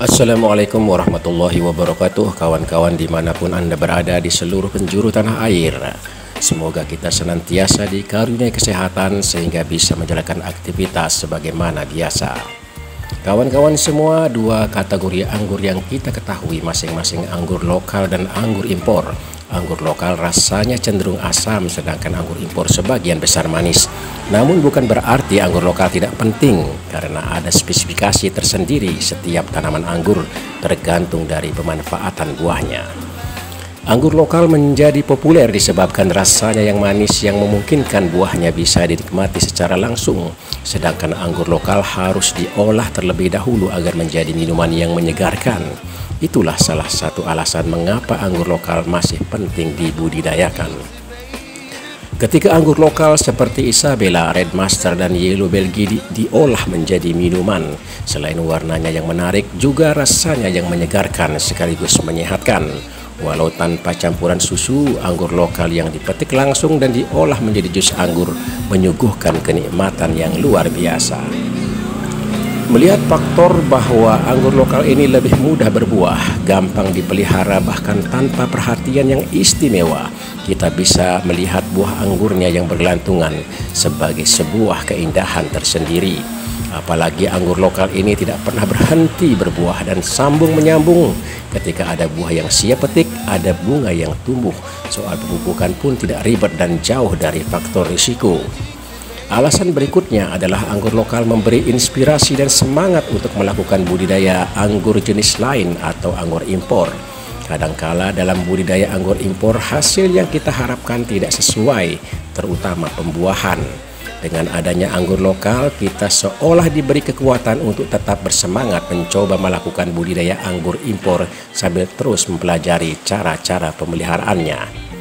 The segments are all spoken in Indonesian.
Assalamualaikum warahmatullahi wabarakatuh, kawan-kawan dimanapun Anda berada di seluruh penjuru tanah air. Semoga kita senantiasa dikaruniai kesehatan sehingga bisa menjalankan aktivitas sebagaimana biasa. Kawan-kawan semua, dua kategori anggur yang kita ketahui masing-masing anggur lokal dan anggur impor. Anggur lokal rasanya cenderung asam, sedangkan anggur impor sebagian besar manis. Namun bukan berarti anggur lokal tidak penting, karena ada spesifikasi tersendiri setiap tanaman anggur tergantung dari pemanfaatan buahnya. Anggur lokal menjadi populer disebabkan rasanya yang manis yang memungkinkan buahnya bisa dinikmati secara langsung. Sedangkan anggur lokal harus diolah terlebih dahulu agar menjadi minuman yang menyegarkan. Itulah salah satu alasan mengapa anggur lokal masih penting dibudidayakan. Ketika anggur lokal seperti Isabella, Red Master, dan Yellow Belgian diolah menjadi minuman, selain warnanya yang menarik, juga rasanya yang menyegarkan sekaligus menyehatkan. Walau tanpa campuran susu, anggur lokal yang dipetik langsung dan diolah menjadi jus anggur menyuguhkan kenikmatan yang luar biasa. Melihat faktor bahwa anggur lokal ini lebih mudah berbuah, gampang dipelihara, bahkan tanpa perhatian yang istimewa, kita bisa melihat buah anggurnya yang bergelantungan sebagai sebuah keindahan tersendiri. Apalagi anggur lokal ini tidak pernah berhenti berbuah dan sambung menyambung. Ketika ada buah yang siap petik, ada bunga yang tumbuh. Soal pemupukan pun tidak ribet dan jauh dari faktor risiko. Alasan berikutnya adalah anggur lokal memberi inspirasi dan semangat untuk melakukan budidaya anggur jenis lain atau anggur impor. Kadangkala dalam budidaya anggur impor, hasil yang kita harapkan tidak sesuai, terutama pembuahan. Dengan adanya anggur lokal, kita seolah diberi kekuatan untuk tetap bersemangat mencoba melakukan budidaya anggur impor sambil terus mempelajari cara-cara pemeliharaannya.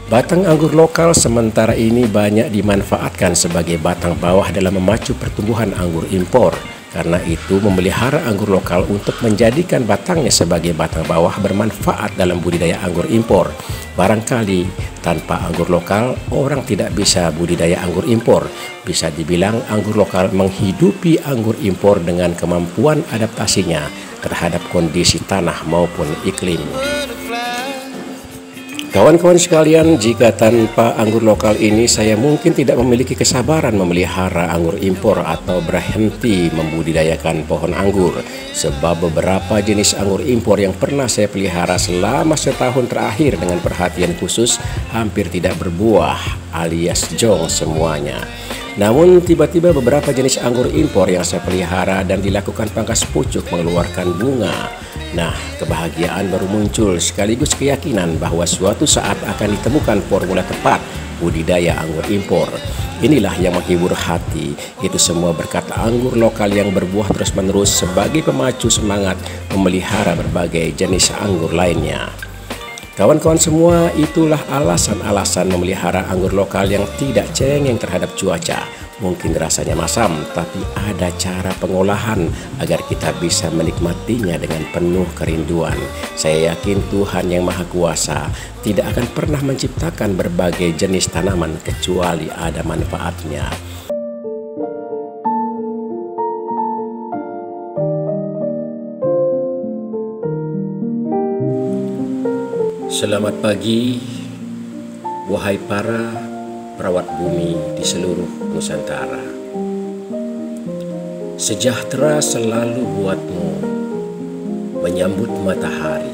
Batang anggur lokal sementara ini banyak dimanfaatkan sebagai batang bawah dalam memacu pertumbuhan anggur impor. Karena itu, memelihara anggur lokal untuk menjadikan batangnya sebagai batang bawah bermanfaat dalam budidaya anggur impor. Barangkali tanpa anggur lokal, orang tidak bisa budidaya anggur impor. Bisa dibilang anggur lokal menghidupi anggur impor dengan kemampuan adaptasinya terhadap kondisi tanah maupun iklim. Kawan-kawan sekalian, jika tanpa anggur lokal ini saya mungkin tidak memiliki kesabaran memelihara anggur impor atau berhenti membudidayakan pohon anggur. Sebab beberapa jenis anggur impor yang pernah saya pelihara selama setahun terakhir dengan perhatian khusus hampir tidak berbuah alias jong semuanya. Namun tiba-tiba beberapa jenis anggur impor yang saya pelihara dan dilakukan pangkas pucuk mengeluarkan bunga. Nah, kebahagiaan baru muncul sekaligus keyakinan bahwa suatu saat akan ditemukan formula tepat budidaya anggur impor. Inilah yang menghibur hati. Itu semua berkat anggur lokal yang berbuah terus-menerus sebagai pemacu semangat memelihara berbagai jenis anggur lainnya. Kawan-kawan semua, itulah alasan-alasan memelihara anggur lokal yang tidak cengeng terhadap cuaca. Mungkin rasanya masam, tapi ada cara pengolahan agar kita bisa menikmatinya dengan penuh kerinduan. Saya yakin Tuhan yang Maha Kuasa tidak akan pernah menciptakan berbagai jenis tanaman kecuali ada manfaatnya. Selamat pagi, wahai para perawat bumi di seluruh Nusantara. Sejahtera selalu buatmu menyambut matahari,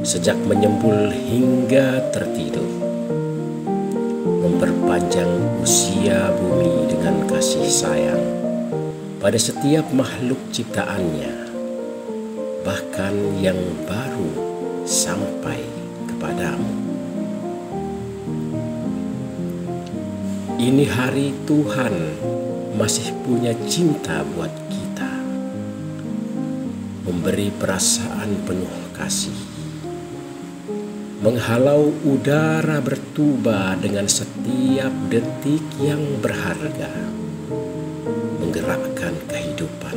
sejak menyembul hingga tertidur, memperpanjang usia bumi dengan kasih sayang pada setiap makhluk ciptaannya, bahkan yang baru sampai kepadamu. Ini hari Tuhan masih punya cinta buat kita, memberi perasaan penuh kasih, menghalau udara bertuba dengan setiap detik yang berharga, menggerakkan kehidupan,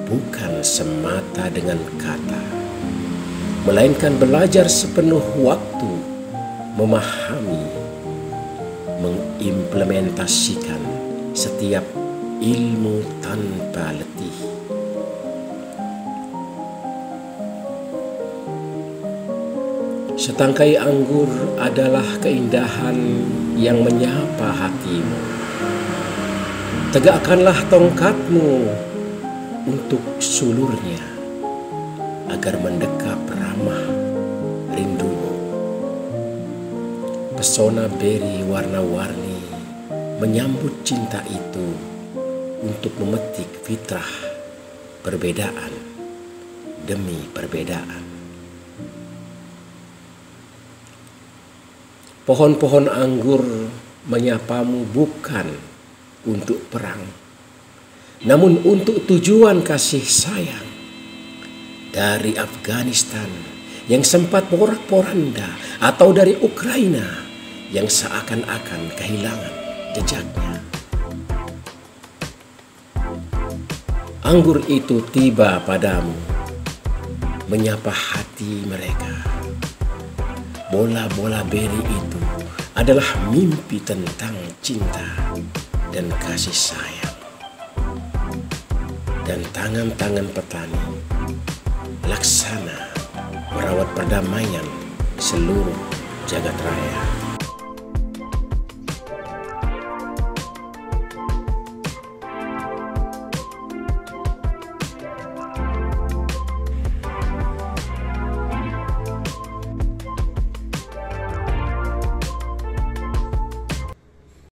bukan semata dengan kata, melainkan belajar sepenuh waktu, memahami, mengimplementasikan setiap ilmu tanpa letih, Setangkai anggur adalah keindahan yang menyapa hatimu. Tegakkanlah tongkatmu untuk sulurnya, agar mendekap ramah rindumu. Pesona beri warna-warni menyambut cinta itu untuk memetik fitrah perbedaan demi perbedaan. Pohon-pohon anggur menyapamu bukan untuk perang, namun untuk tujuan kasih sayang. Dari Afghanistan yang sempat porak-poranda, atau dari Ukraina yang seakan-akan kehilangan jejaknya. Anggur itu tiba padamu, menyapa hati mereka. Bola-bola beri itu adalah mimpi tentang cinta dan kasih sayang. Dan tangan-tangan petani laksana merawat perdamaian seluruh jagat raya.